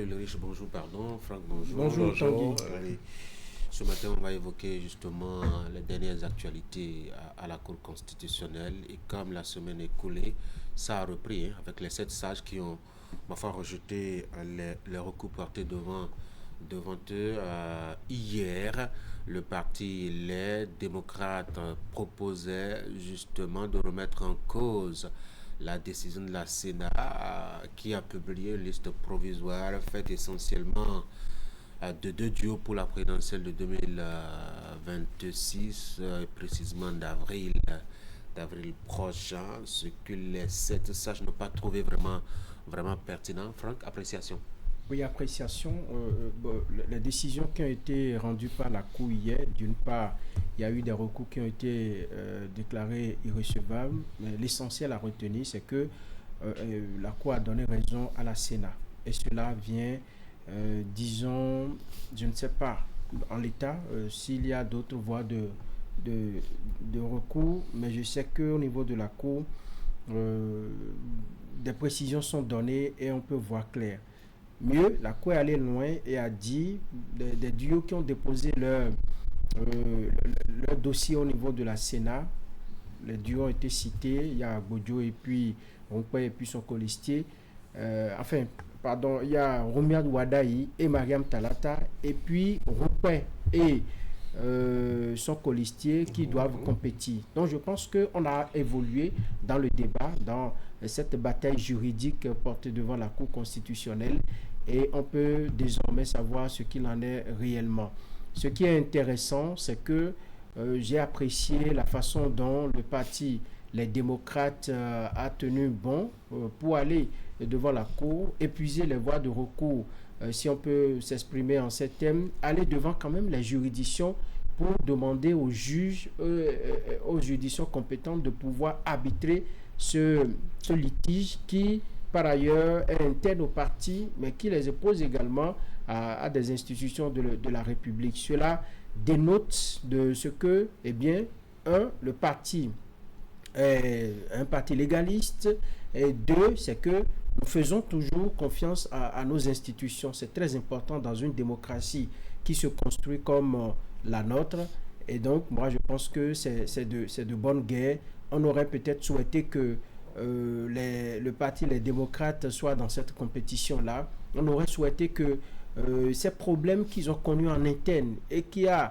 Ulrich, bonjour, pardon. Franck, bonjour. Bonjour, Tanguy. Allez. Ce matin, on va évoquer justement les dernières actualités à la Cour constitutionnelle. Et comme la semaine écoulée, ça a repris avec les 7 sages qui ont, ma foi, rejeté les recours portés devant eux. Hier, le parti Les Démocrates proposait justement de remettre en cause la décision de la Sénat qui a publié une liste provisoire faite essentiellement de 2 duos pour la présidentielle de 2026, précisément d'avril prochain, ce que les 7 sages n'ont pas trouvé vraiment pertinent. Franck, appréciation. Oui, appréciation. Les décisions qui ont été rendues par la Cour hier, d'une part, il y a eu des recours qui ont été déclarés irrecevables, mais l'essentiel à retenir, c'est que la Cour a donné raison à la Sénat. Et cela vient, disons, je ne sais pas, en l'état, s'il y a d'autres voies de recours, mais je sais qu'au niveau de la Cour, des précisions sont données et on peut voir clair. Mieux, la Cour est allée loin et a dit des duos qui ont déposé leur dossier au niveau de la Sénat. Les duos ont été cités. Il y a Bodio et puis Rompé et puis son colistier. Il y a Romiad Wadaï et Mariam Talata et puis Rompé et son colistier qui doivent compétir. Donc je pense qu'on a évolué dans le débat, dans cette bataille juridique portée devant la Cour constitutionnelle et on peut désormais savoir ce qu'il en est réellement. Ce qui est intéressant, c'est que j'ai apprécié la façon dont le parti Les Démocrates a tenu bon pour aller devant la Cour, épuiser les voies de recours, si on peut s'exprimer en ces termes, aller devant quand même les juridictions pour demander aux juges, aux juridictions compétentes de pouvoir arbitrer ce litige qui, par ailleurs, est interne au parti, mais qui les oppose également à des institutions de la République. Cela dénote de ce que, le parti est un parti légaliste, et 2, c'est que nous faisons toujours confiance à nos institutions. C'est très important dans une démocratie qui se construit comme la nôtre. Et donc, moi, je pense que c'est de bonne guerre. On aurait peut-être souhaité que le parti Les Démocrates soit dans cette compétition-là. On aurait souhaité que ces problèmes qu'ils ont connus en interne et qui ont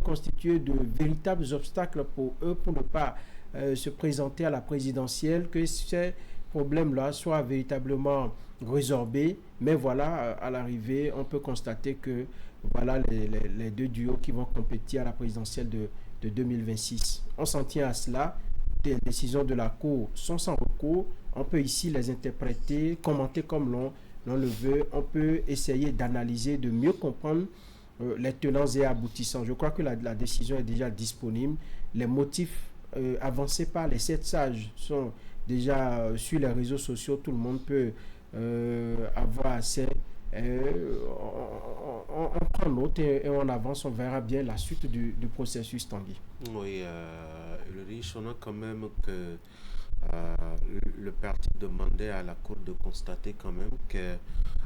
constitué de véritables obstacles pour eux pour ne pas se présenter à la présidentielle, que ces problèmes-là soient véritablement résorbés. Mais voilà, à l'arrivée, on peut constater que voilà les 2 duos qui vont compétir à la présidentielle de 2026. On s'en tient à cela. Les décisions de la Cour sont sans recours. On peut ici les interpréter, commenter comme l'on le veut. On peut essayer d'analyser, de mieux comprendre les tenants et aboutissants. Je crois que la décision est déjà disponible. Les motifs avancés par les 7 sages sont déjà sur les réseaux sociaux. Tout le monde peut avoir accès. On prend note et on avance. On verra bien la suite du processus, Tanguy. Oui, Ulrich, on a quand même que le parti demandait à la Cour de constater quand même que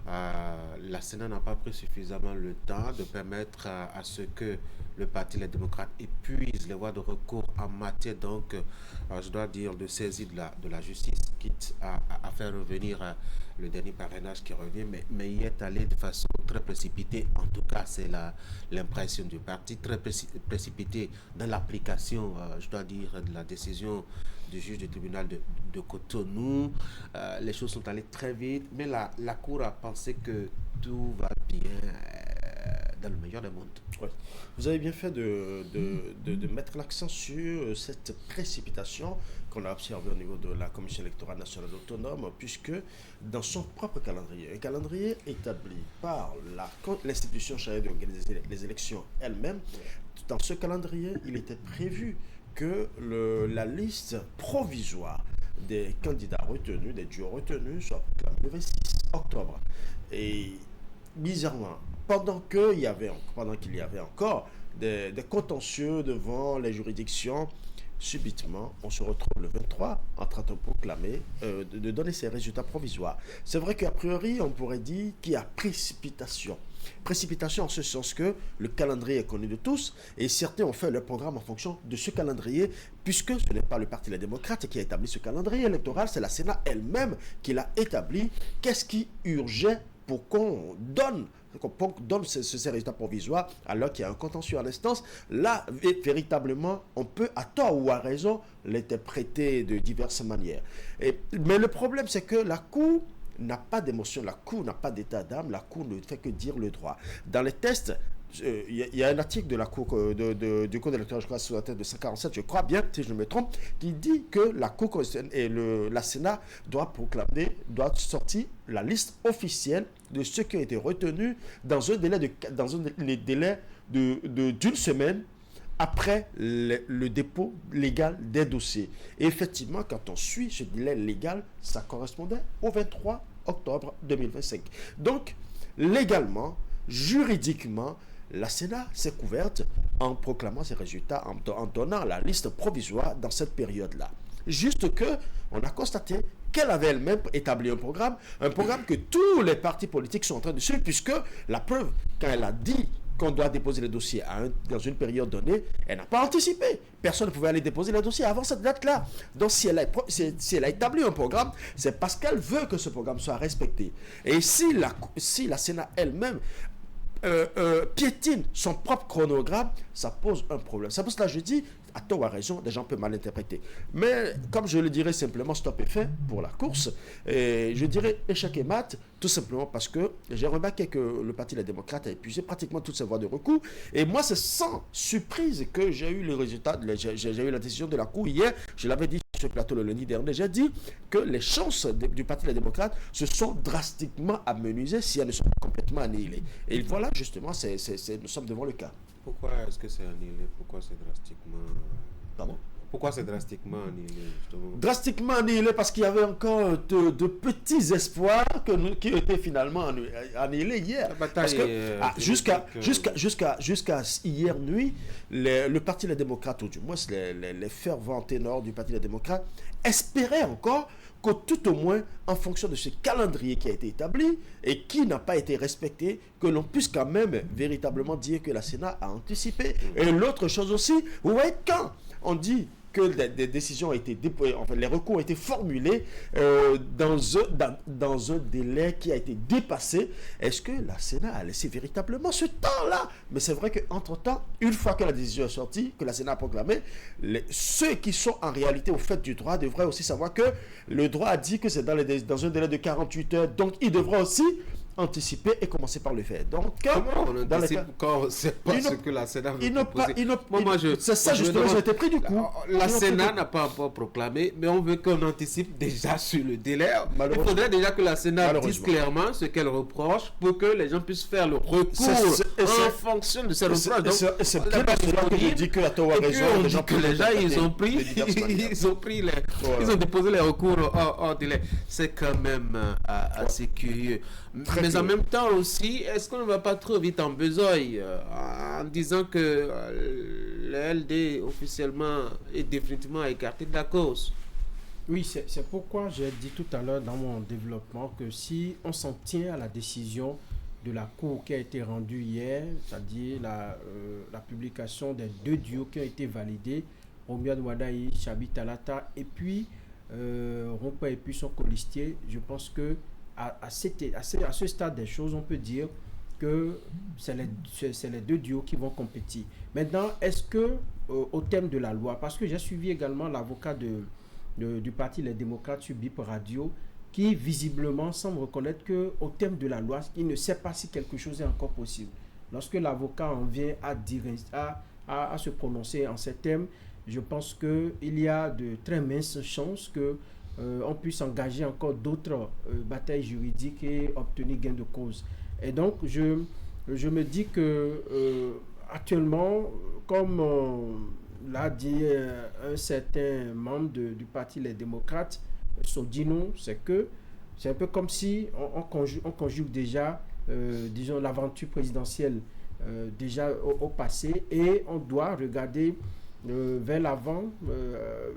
la Sénat n'a pas pris suffisamment le temps de permettre à ce que le parti Les Démocrates épuise les voies de recours en matière, donc, je dois dire, de saisie de la justice, quitte à faire revenir le dernier parrainage qui revient, mais il est allé de façon très précipitée. En tout cas, c'est l'impression du parti, très précipité dans l'application, je dois dire, de la décision du juge du tribunal de Cotonou. Les choses sont allées très vite, mais la Cour a pensé que tout va bien dans le meilleur des mondes. Ouais. Vous avez bien fait de mettre l'accent sur cette précipitation qu'on a observée au niveau de la Commission électorale nationale autonome, puisque dans son propre calendrier, un calendrier établi par l'institution chargée d'organiser les élections elle-même, dans ce calendrier, il était prévu que la liste provisoire des candidats retenus, des duos retenus, soit proclamée le 26 octobre. Et bizarrement, pendant qu'il y avait encore des contentieux devant les juridictions, subitement, on se retrouve le 23 en train de proclamer, de donner ses résultats provisoires. C'est vrai qu'a priori, on pourrait dire qu'il y a précipitation. Précipitation en ce sens que le calendrier est connu de tous et certains ont fait leur programme en fonction de ce calendrier, puisque ce n'est pas le Parti des démocrates qui a établi ce calendrier électoral, c'est la Sénat elle-même qui l'a établi. Qu'est-ce qui urgeait pour qu'on donne ces résultats provisoires alors qu'il y a un contentieux à l'instance? Là, véritablement, on peut, à tort ou à raison, l'interpréter de diverses manières. Mais le problème, c'est que la Cour n'a pas d'émotion, la Cour n'a pas d'état d'âme, la Cour ne fait que dire le droit. Dans les tests, il y a un article de la Cour du Code électoral, je crois, sur la tête de 147, je crois bien, si je ne me trompe, qui dit que la Cour et la Sénat doit sortir la liste officielle de ceux qui ont été retenus dans un délai d'une semaine après le dépôt légal des dossiers. Et effectivement, quand on suit ce délai légal, ça correspondait au 23 octobre 2025. Donc, légalement, juridiquement, la Sénat s'est couverte en proclamant ses résultats, en donnant la liste provisoire dans cette période-là. Juste que on a constaté qu'elle avait elle-même établi un programme que tous les partis politiques sont en train de suivre, puisque la preuve, quand elle a dit qu'on doit déposer les dossiers dans une période donnée, elle n'a pas anticipé. Personne ne pouvait aller déposer les dossiers avant cette date-là. Donc, si elle a établi un programme, c'est parce qu'elle veut que ce programme soit respecté. Et si la Sénat elle-même piétine son propre chronogramme, ça pose un problème. C'est pour cela que je dis, à tort ou à raison, des gens peuvent mal interpréter. Mais comme je le dirais simplement, stop et fin pour la course, et je dirais échec et mat, tout simplement parce que j'ai remarqué que le Parti des démocrates a épuisé pratiquement toutes ses voies de recours. Et moi, c'est sans surprise que j'ai eu le résultat, j'ai eu la décision de la Cour hier. Je l'avais dit sur ce plateau le lundi dernier. J'ai dit que les chances du Parti des démocrates se sont drastiquement amenuisées si elles ne sont pas complètement annihilées. Et voilà, justement, nous sommes devant le cas. Pourquoi est-ce que c'est annihilé? Pourquoi c'est drastiquement... Pardon? Pourquoi c'est drastiquement annihilé, justement? Drastiquement annihilé parce qu'il y avait encore de petits espoirs qui étaient finalement annihilés hier. Parce que jusqu'à hier nuit, le Parti des démocrates, ou du moins les fervents ténors du Parti des démocrates, espéraient encore que tout au moins, en fonction de ce calendrier qui a été établi et qui n'a pas été respecté, que l'on puisse quand même véritablement dire que la Sénat a anticipé. Et l'autre chose aussi, vous voyez, quand on dit que des décisions ont été déployées, enfin les recours ont été formulés dans un délai qui a été dépassé, est-ce que la Sénat a laissé véritablement ce temps-là? Mais c'est vrai qu'entre-temps, une fois que la décision est sortie, que la Sénat a proclamé, ceux qui sont en réalité au fait du droit devraient aussi savoir que le droit a dit que c'est dans un délai de 48 heures, donc ils devraient aussi anticiper et commencer par le faire. Donc, comment on anticipe quand on ne sait pas ce que la Sénat veut proposer? C'est ça justement, j'ai été pris du coup. La Sénat n'a pas encore proclamé, mais on veut qu'on anticipe déjà sur le délai. Il faudrait déjà que la Sénat dise clairement ce qu'elle reproche pour que les gens puississent faire le recours en fonction de ces reproches. C'est bien parce que je dis que la Toa a raison. On dit que les gens, ils ont déposé les recours hors délai. C'est quand même assez curieux. Mais en même temps aussi, est-ce qu'on ne va pas trop vite en besogne en disant que le LD officiellement et définitivement écarté de la cause? Oui, c'est pourquoi j'ai dit tout à l'heure dans mon développement que si on s'en tient à la décision de la Cour qui a été rendue hier, c'est-à-dire la publication des 2 duos qui ont été validés, Romuald Wadaï, Chabi Talata, et puis Rompa et puis son colistier, je pense que à ce stade des choses, on peut dire que c'est les 2 duos qui vont compétir. Maintenant, est-ce que au terme de la loi, parce que j'ai suivi également l'avocat du Parti Les Démocrates sur BIP Radio, qui visiblement semble reconnaître qu'au terme de la loi, il ne sait pas si quelque chose est encore possible. Lorsque l'avocat en vient à se prononcer en ces termes, je pense qu'il y a de très minces chances que on puisse engager encore d'autres batailles juridiques et obtenir gain de cause. Et donc, je me dis que actuellement, comme l'a dit un certain membre du Parti Les Démocrates, Sodino, c'est un peu comme si on conjugue déjà, disons, l'aventure présidentielle déjà au passé, et on doit regarder vers l'avant,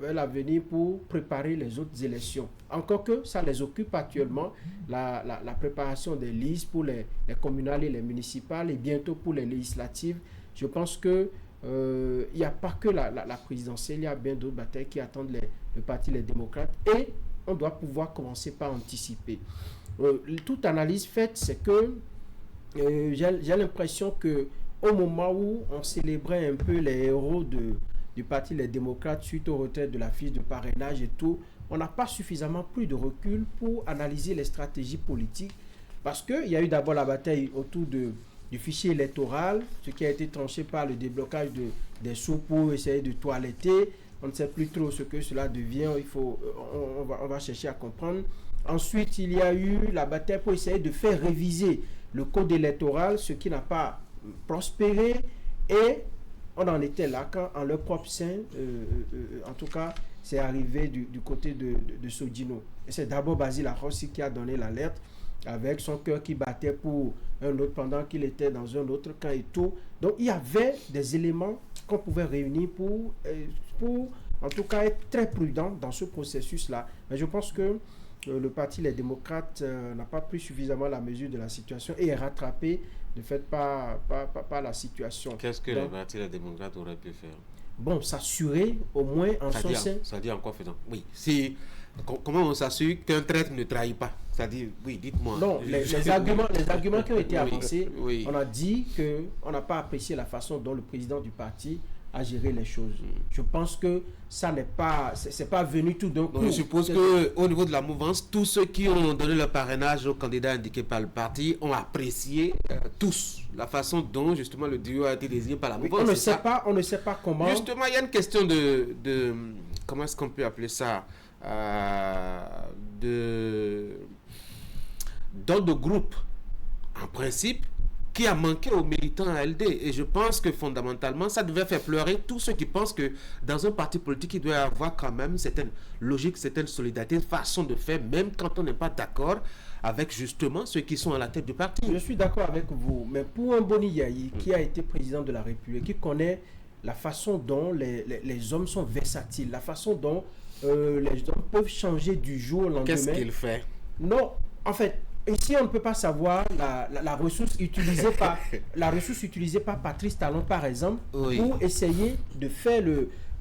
vers l'avenir pour préparer les autres élections. Encore que ça les occupe actuellement, la préparation des listes pour les communales et les municipales et bientôt pour les législatives. Je pense que il n'y a pas que la présidentielle, il y a bien d'autres batailles qui attendent le parti Les Démocrates et on doit pouvoir commencer par anticiper. Toute analyse faite, c'est que j'ai l'impression que au moment où on célébrait un peu les héros du parti Les Démocrates suite au retrait de la fiche de parrainage et tout, on n'a pas suffisamment pris de recul pour analyser les stratégies politiques parce qu'il y a eu d'abord la bataille autour du fichier électoral, ce qui a été tranché par le déblocage des sous pour essayer de toiletter. On ne sait plus trop ce que cela devient, on va chercher à comprendre. Ensuite, il y a eu la bataille pour essayer de faire réviser le code électoral, ce qui n'a pas prospéré. Et on en était là quand, en leur propre sein, en tout cas, c'est arrivé du côté de Sodino. Et c'est d'abord Basile Arrossi qui a donné l'alerte avec son cœur qui battait pour un autre pendant qu'il était dans un autre camp et tout. Donc, il y avait des éléments qu'on pouvait réunir pour en tout cas, être très prudent dans ce processus-là. Mais je pense que le parti Les Démocrates n'a pas pris suffisamment la mesure de la situation et est rattrapé de fait par la situation. Qu'est-ce que le parti Les Démocrates aurait pu faire? Bon, s'assurer au moins en son sein. C'est-à-dire en quoi faisant? Oui, comment on s'assure qu'un traître ne trahit pas? C'est-à-dire, oui, dites-moi. Non, les arguments qui ont été avancés, oui. On a dit qu'on n'a pas apprécié la façon dont le président du parti a géré les choses. Je pense que ça n'est pas, c'est pas venu tout d'un coup. Je suppose qu'au niveau de la mouvance, tous ceux qui ont donné le parrainage aux candidats indiqués par le parti ont apprécié tous la façon dont justement le duo a été désigné par la mouvance. On ne sait pas comment. Justement, il y a une question de comment est-ce qu'on peut appeler ça, d'ordre de groupe, en principe, qui a manqué aux militants ALD. Et je pense que fondamentalement, ça devait faire pleurer tous ceux qui pensent que dans un parti politique, il doit y avoir quand même certaine logique, certaine solidarité, façon de faire, même quand on n'est pas d'accord avec justement ceux qui sont à la tête du parti. Je suis d'accord avec vous, mais pour un Boni Yayi qui a été président de la République, qui connaît la façon dont les hommes sont versatiles, la façon dont les hommes peuvent changer du jour au lendemain. Qu'est-ce qu'il fait? Non, en fait, ici, on ne peut pas savoir la ressource utilisée par Patrice Talon, par exemple, oui, pour essayer de faire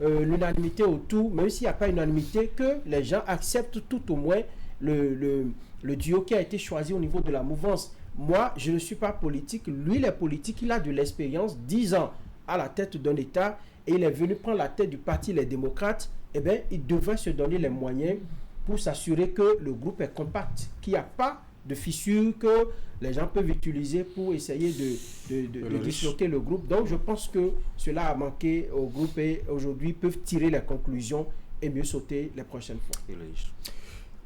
l'unanimité autour, même s'il n'y a pas unanimité, que les gens acceptent tout au moins le duo qui a été choisi au niveau de la mouvance. Moi, je ne suis pas politique. Lui, il est politique. Il a de l'expérience, 10 ans à la tête d'un État, et il est venu prendre la tête du parti Les Démocrates. Eh bien, il devrait se donner les moyens pour s'assurer que le groupe est compact, qu'il n'y a pas de fissures que les gens peuvent utiliser pour essayer de disloquer le groupe. Donc, je pense que cela a manqué au groupe et aujourd'hui peuvent tirer les conclusions et mieux sauter les prochaines fois.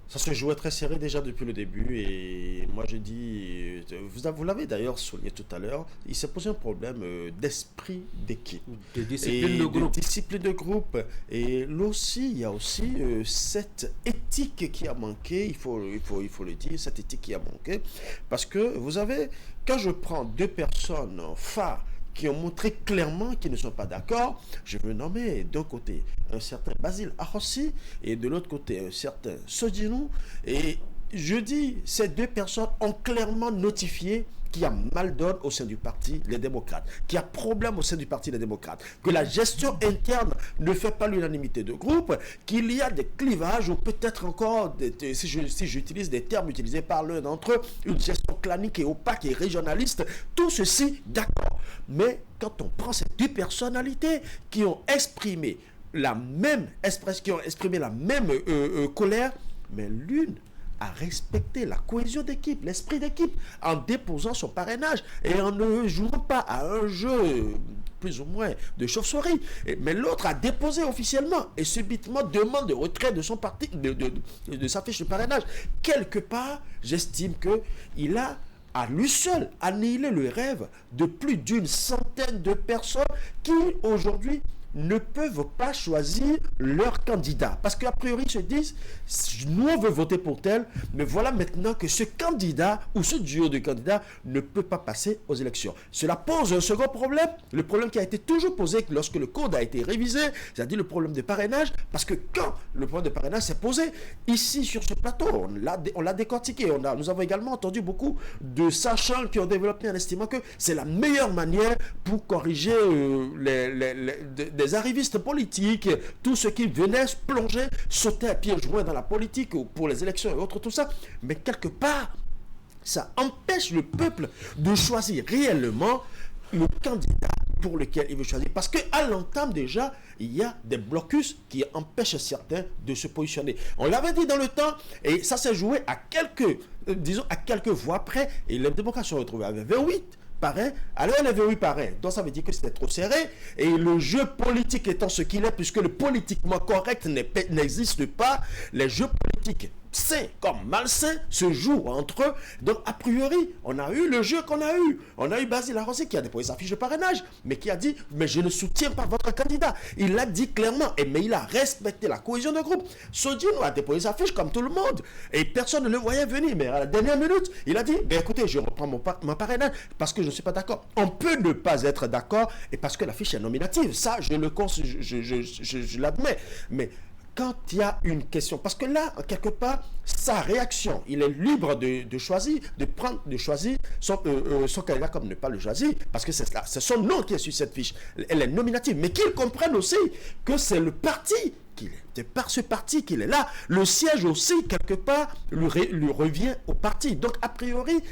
Ça se jouait très serré déjà depuis le début et moi je dis, vous l'avez d'ailleurs souligné tout à l'heure, il s'est posé un problème d'esprit d'équipe. De discipline de groupe. De discipline de groupe. Et là aussi, il y a aussi cette éthique qui a manqué, il faut le dire, cette éthique qui a manqué. Parce que vous avez, quand je prends deux personnes phares qui ont montré clairement qu'ils ne sont pas d'accord, je veux nommer d'un côté un certain Basile Arrossi et de l'autre côté un certain Sodino. Et je dis, ces deux personnes ont clairement notifié qu'il y a mal donne au sein du parti Les Démocrates, qu'il y a problème au sein du parti Les Démocrates, que la gestion interne ne fait pas l'unanimité de groupe, qu'il y a des clivages ou peut-être encore, si j'utilise des termes utilisés par l'un d'entre eux, une gestion clanique et opaque et régionaliste, tout ceci, d'accord. Mais quand on prend ces deux personnalités qui ont exprimé la même expression, qui ont exprimé la même colère, mais l'une à respecter la cohésion d'équipe, l'esprit d'équipe, en déposant son parrainage et en ne jouant pas à un jeu plus ou moins de chauve-souris. Mais l'autre a déposé officiellement et subitement demande de retrait de son parti, de sa fiche de parrainage. Quelque part, j'estime qu'il a à lui seul annihilé le rêve de plus d'une centaine de personnes qui aujourd'hui ne peuvent pas choisir leur candidat. Parce qu'a priori, ils se disent, nous on veut voter pour tel, mais voilà maintenant que ce candidat ou ce duo de candidats ne peut pas passer aux élections. Cela pose un second problème, le problème qui a été toujours posé lorsque le code a été révisé, c'est-à-dire le problème de parrainage, parce que quand le problème de parrainage s'est posé, ici sur ce plateau, on l'a décortiqué, nous avons également entendu beaucoup de sachants qui ont développé en estimant que c'est la meilleure manière pour corriger des arrivistes politiques, tous ceux qui venaient se plonger, sauter à pieds joints dans la politique pour les élections et autres, tout ça. Mais quelque part, ça empêche le peuple de choisir réellement le candidat pour lequel il veut choisir. Parce qu'à l'entame déjà, il y a des blocus qui empêchent certains de se positionner. On l'avait dit dans le temps, et ça s'est joué à quelques voix près, et les démocrates se sont retrouvés avec 28 parrains. Alors on avait 8 parrains, donc ça veut dire que c'était trop serré, et le jeu politique étant ce qu'il est, puisque le politiquement correct n'existe pas, les jeux politiques sains comme malsains se jouent entre eux. Donc a priori, on a eu le jeu qu'on a eu. On a eu Basile Arrosé qui a déposé sa fiche de parrainage, mais qui a dit, mais je ne soutiens pas votre candidat. Il l'a dit clairement, mais il a respecté la cohésion de groupe. Sodino a déposé sa fiche comme tout le monde, et personne ne le voyait venir, mais à la dernière minute, il a dit, écoutez, je reprends mon parrainage, parce que je ne suis pas d'accord. On peut ne pas être d'accord, et parce que la fiche est nominative, ça, je l'admets, mais quand il y a une question, parce que là, quelque part, sa réaction, il est libre de choisir, de choisir son candidat comme ne pas le choisir, parce que c'est son nom qui est sur cette fiche. Elle est nominative, mais qu'il comprenne aussi que c'est le parti qu'il est. C'est par ce parti qu'il est là. Le siège aussi, quelque part, lui revient au parti. Donc, a priori,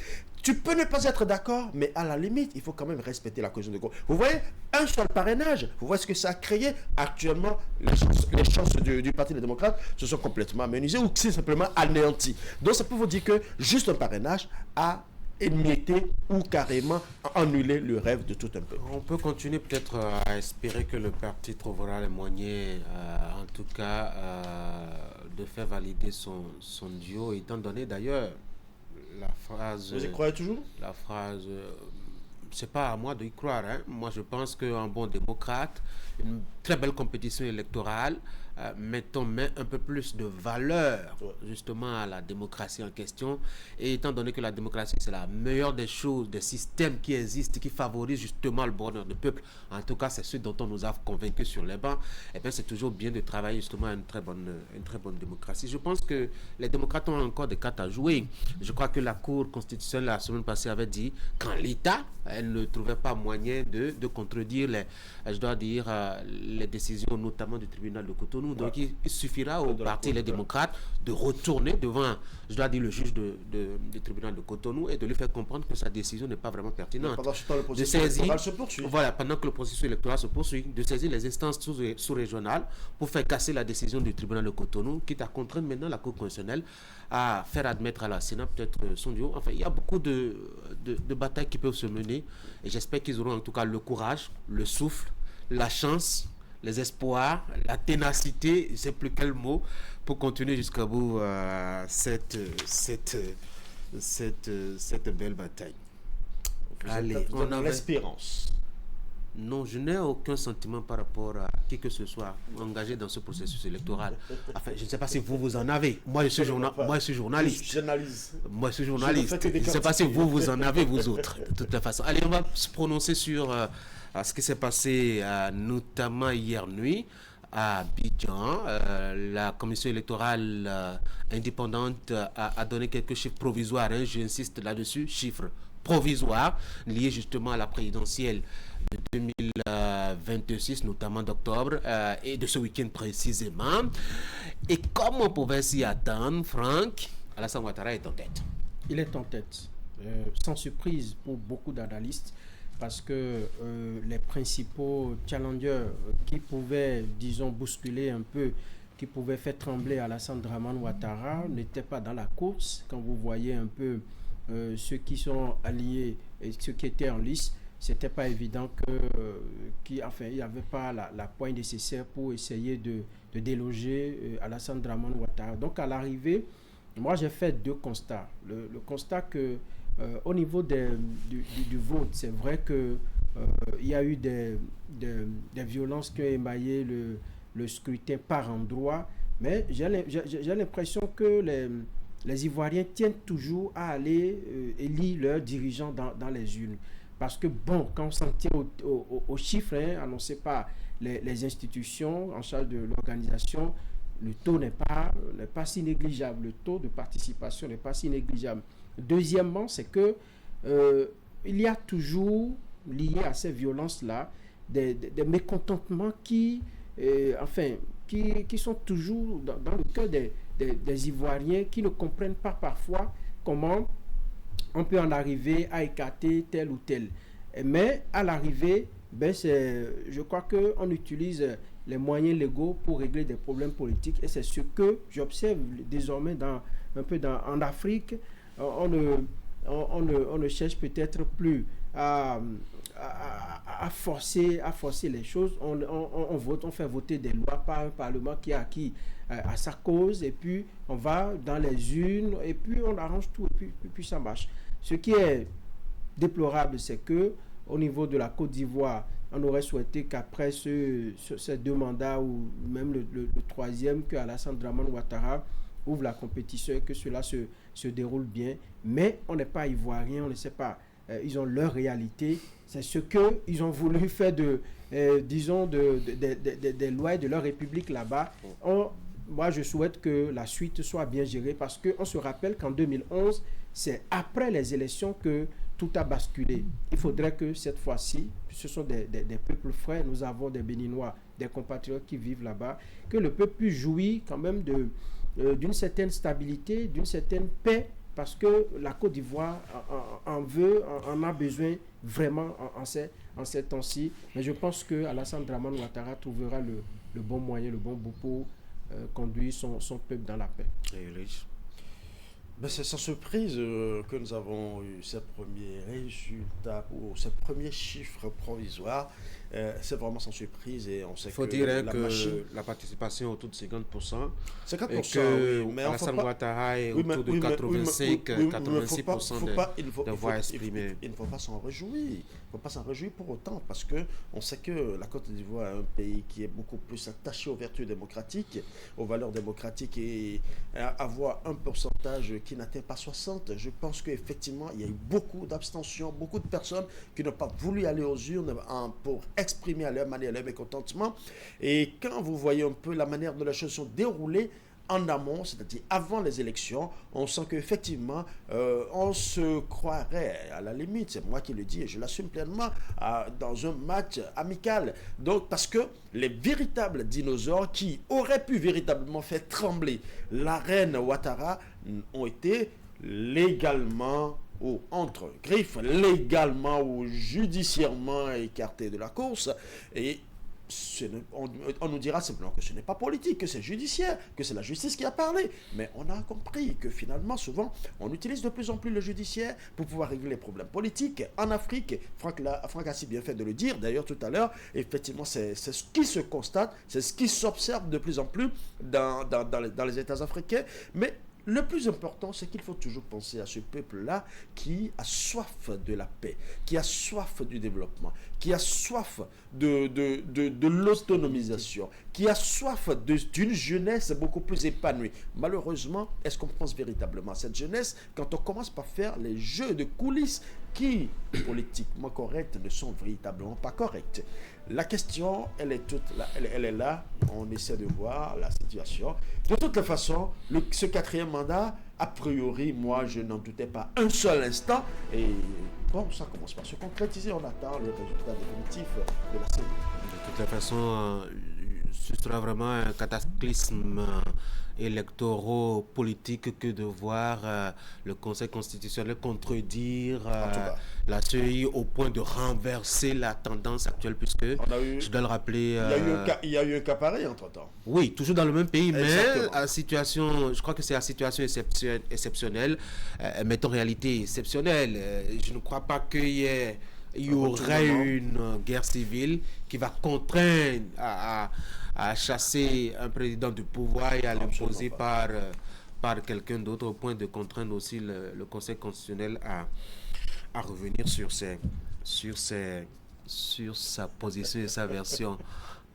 tu peux ne pas être d'accord, mais à la limite, il faut quand même respecter la cohésion de groupe. Vous voyez, un seul parrainage, vous voyez ce que ça a créé. Actuellement, les chances du Parti des démocrates se sont complètement amenuisées ou c'est simplement anéanties. Donc, ça peut vous dire que juste un parrainage a émietté ou carrément annulé le rêve de tout un peuple. On peut continuer peut-être à espérer que le parti trouvera les moyens, en tout cas, de faire valider son duo, étant donné d'ailleurs la phrase... Vous y croyez toujours? La phrase... c'est pas à moi d'y croire. Hein. Moi, je pense qu'un bon démocrate, une très belle compétition électorale, mettons un peu plus de valeur justement à la démocratie en question. Et étant donné que la démocratie, c'est la meilleure des choses, des systèmes qui existent, qui favorisent justement le bonheur du peuple, en tout cas, c'est ce dont on nous a convaincus sur les bancs, et bien, c'est toujours bien de travailler justement à une très bonne démocratie. Je pense que les démocrates ont encore des cartes à jouer. Je crois que la Cour constitutionnelle, la semaine passée, avait dit qu'en l'État, elle ne trouvait pas moyen de contredire les décisions, notamment du tribunal de Cotonou. Donc, il suffira aux partis, les démocrates, de retourner devant, le juge du tribunal de Cotonou et de lui faire comprendre que sa décision n'est pas vraiment pertinente. Pendant ce temps, le processus électoral se poursuit. Voilà, pendant que le processus électoral se poursuit, de saisir les instances sous-régionales pour faire casser la décision du tribunal de Cotonou, quitte à contraindre maintenant la Cour constitutionnelle à faire admettre à la Sénat peut-être son duo. Enfin, il y a beaucoup de batailles qui peuvent se mener et j'espère qu'ils auront en tout cas le courage, le souffle, la chance, les espoirs, la ténacité, je ne sais plus quel mot, pour continuer jusqu'à bout cette belle bataille. Allez, on a l'espérance. Non, je n'ai aucun sentiment par rapport à qui que ce soit engagé dans ce processus électoral. Enfin, je ne sais pas si vous en avez. Moi, je suis journaliste. Moi, je suis journaliste. Je ne sais pas si vous en avez, vous autres, de toute façon. Allez, on va se prononcer sur ce qui s'est passé, notamment hier nuit à Abidjan. La commission électorale indépendante a donné quelques chiffres provisoires. Hein, j'insiste là-dessus, chiffres provisoires liés justement à la présidentielle de 2026, notamment d'octobre, et de ce week-end précisément. Et comme on pouvait s'y attendre, Franck, Alassane Ouattara est en tête. Il est en tête, sans surprise pour beaucoup d'analystes, parce que les principaux challengers qui pouvaient, disons, bousculer un peu, qui pouvaient faire trembler Alassane Dramane Ouattara n'étaient pas dans la course. Quand vous voyez un peu ceux qui sont alliés et ceux qui étaient en lice, c'était pas évident qu'il n'y avait pas la poigne nécessaire pour essayer de déloger Alassane Dramane Ouattara. Donc à l'arrivée, moi j'ai fait deux constats. Le constat que au niveau du vote, c'est vrai que il y a eu des des violences qui ont émaillé le scrutin par endroits. Mais j'ai l'impression que les Ivoiriens tiennent toujours à aller élire leurs dirigeants dans les urnes. Parce que, bon, quand on s'en tient aux chiffres annoncés par les institutions en charge de l'organisation, le taux n'est pas si négligeable. Le taux de participation n'est pas si négligeable. Deuxièmement, c'est que il y a toujours, lié à ces violences-là, des mécontentements qui sont toujours dans le cœur des Ivoiriens, qui ne comprennent pas parfois comment on peut en arriver à écarter tel ou tel. Mais à l'arrivée, je crois qu'on utilise les moyens légaux pour régler des problèmes politiques, et c'est ce que j'observe désormais en Afrique. On ne cherche peut-être plus à forcer les choses. On fait voter des lois par un parlement qui a acquis à sa cause, et puis on va dans les urnes, et puis on arrange tout, et puis ça marche. Ce qui est déplorable, c'est que au niveau de la Côte d'Ivoire, on aurait souhaité qu'après ces deux mandats, ou même le troisième, que Alassane Dramane Ouattara ouvre la compétition et que cela se déroule bien. Mais on n'est pas ivoirien, on ne sait pas. Ils ont leur réalité. C'est ce qu'ils ont voulu faire des lois de leur république là-bas. Moi, je souhaite que la suite soit bien gérée, parce qu'on se rappelle qu'en 2011, c'est après les élections que tout a basculé. Il faudrait que cette fois-ci, ce sont des peuples frères, nous avons des Béninois, des compatriotes qui vivent là-bas, que le peuple puisse jouir quand même d'une certaine stabilité, d'une certaine paix, parce que la Côte d'Ivoire en a besoin vraiment en ces temps-ci. Mais je pense que Alassane Dramane Ouattara trouvera le bon moyen, le bon bout pour conduire son peuple dans la paix. C'est sans surprise que nous avons eu ces premiers résultats ou ces premiers chiffres provisoires. C'est vraiment sans surprise, et on sait faut que dire la participation est autour de 50%. 50%, et que oui, mais Alassane Ouattara est autour de 85-86% de voix exprimées. Il ne faut pas s'en réjouir. Il ne faut pas s'en réjouir pour autant, parce qu'on sait que la Côte d'Ivoire est un pays qui est beaucoup plus attaché aux vertus démocratiques, aux valeurs démocratiques, et avoir un pourcentage qui n'atteint pas 60, je pense qu'effectivement, il y a eu beaucoup d'abstention, beaucoup de personnes qui n'ont pas voulu aller aux urnes pour exprimer à leur manière leur mécontentement. Et quand vous voyez un peu la manière dont les choses sont déroulées en amont, c'est-à-dire avant les élections, on sent qu'effectivement, on se croirait, à la limite, c'est moi qui le dis et je l'assume pleinement, dans un match amical. Donc, parce que les véritables dinosaures qui auraient pu véritablement faire trembler la reine Ouattara ont été légalement, ou entre griffes, légalement ou judiciairement écartés de la course. Et on nous dira simplement que ce n'est pas politique, que c'est judiciaire, que c'est la justice qui a parlé. Mais on a compris que finalement, souvent, on utilise de plus en plus le judiciaire pour pouvoir régler les problèmes politiques. En Afrique, Franck a si bien fait de le dire, d'ailleurs, tout à l'heure, effectivement, c'est ce qui se constate, c'est ce qui s'observe de plus en plus dans les États africains. Mais le plus important, c'est qu'il faut toujours penser à ce peuple-là qui a soif de la paix, qui a soif du développement, qui a soif de l'autonomisation, qui a soif d'une jeunesse beaucoup plus épanouie. Malheureusement, est-ce qu'on pense véritablement à cette jeunesse quand on commence par faire les jeux de coulisses qui, politiquement corrects, ne sont véritablement pas corrects? La question, elle est là. On essaie de voir la situation. De toute façon, ce quatrième mandat, a priori, moi, je n'en doutais pas un seul instant. Et bon, ça commence par se concrétiser. On attend le résultat définitif de la CENI. De toute façon, ce sera vraiment un cataclysme électoro-politique que de voir le Conseil constitutionnel contredire la CEI au point de renverser la tendance actuelle, puisque, je dois le rappeler... il y a eu un cas pareil entre-temps. Oui, toujours dans le même pays, exactement. Mais je crois que c'est la situation exceptionnelle, mais en réalité exceptionnelle. Je ne crois pas qu'il y aurait une guerre civile qui va contraindre à chasser un président du pouvoir et à l'imposer par quelqu'un d'autre, au point de contraindre aussi le Conseil constitutionnel à revenir sur ses sur sa position et sa version.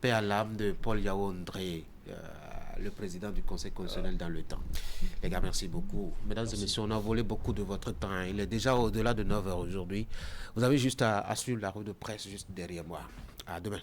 Paix à l'âme de Paul Yao Ndré, le président du Conseil constitutionnel dans le temps. Les gars, merci beaucoup. Mesdames et messieurs, on a volé beaucoup de votre temps. Il est déjà au-delà de 9 heures aujourd'hui. Vous avez juste à suivre la revue de presse juste derrière moi. À demain.